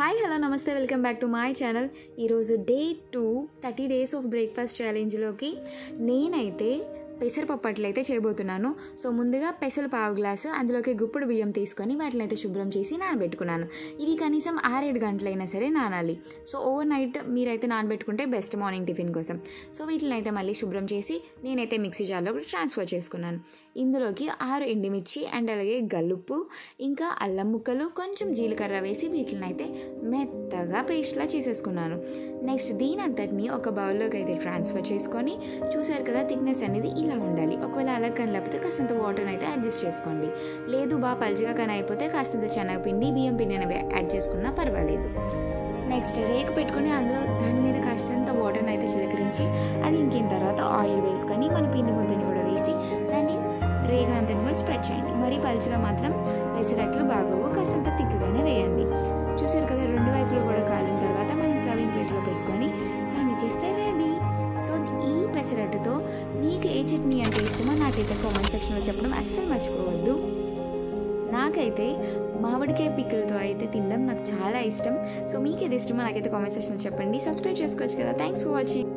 Hi hello నమస్తే welcome back to my channel. ఈరోజు day 2 30 days of breakfast ఛాలెంజ్లోకి నేనైతే పెసరపప్పు అయితే చేయబోతున్నాను. సో ముందుగా పెసలు పావు గ్లాసు, అందులోకి గుప్పుడు బియ్యం తీసుకొని వాటిని అయితే శుభ్రం చేసి నానబెట్టుకున్నాను. ఇవి కనీసం 6-7 గంటలైనా సరే నానాలి. సో ఓవర్ నైట్ మీరైతే నానబెట్టుకుంటే బెస్ట్ మార్నింగ్ టిఫిన్ కోసం. సో వీటిని అయితే మళ్ళీ శుభ్రం చేసి నేనైతే మిక్సీ జార్లో ట్రాన్స్ఫర్ చేసుకున్నాను. ఇందులోకి 6 ఎండుమిర్చి అండ్ అలాగే గల్లుప్పు, ఇంకా అల్లం ముక్కలు, కొంచెం జీలకర్ర వేసి వీటిని అయితే మెత్తగా పేస్ట్లా చేసేసుకున్నాను. నెక్స్ట్ దీని అంతటిని ఒక బౌల్లోకి అయితే ట్రాన్స్ఫర్ చేసుకొని, చూసారు కదా థిక్నెస్ అనేది ఇలా ఉండాలి. ఒకవేళ అలా కానీ లేకపోతే కాస్తంత వాటర్ని అయితే అడ్జస్ట్ చేసుకోండి. లేదు బాగా పల్చగా కానీ అయిపోతే కాస్తంత శనగపిండి, బియ్యం పిండి అనేవి యాడ్ చేసుకున్నా పర్వాలేదు. నెక్స్ట్ రేకు పెట్టుకొని అందులో దాని మీద కాస్తంత వాటర్ని అయితే చిలకరించి అది ఇంకిన తర్వాత ఆయిల్ వేసుకొని మన పిండి ముద్దని కూడా వేసి దాన్ని రేగినంతని కూడా స్ప్రెడ్ చేయండి. మరీ పల్చగా మాత్రం పెసరట్లు బాగోవు, కాస్తంత తిక్కుగానే వేయండి. చూసారు కదా, 2 వైపులు కూడా కాలిన తర్వాత మనం సర్వింగ్ ప్లేట్లో పెట్టుకొని దాన్ని చేస్తే రెడీ. సో ఈ పెసరట్టుతో మీకు ఏ చట్నీ అంటే ఇష్టమో నాకైతే కామెంట్ సెక్షన్లో చెప్పడం అస్సలు మర్చిపోవద్దు. నాకైతే మామిడికాయ పిక్కలతో అయితే తినడం నాకు చాలా ఇష్టం. సో మీకు ఏది ఇష్టమో నాకైతే కామెంట్ సెక్షన్లో చెప్పండి. సబ్స్క్రైబ్ చేసుకోవచ్చు కదా. Thanks for watching.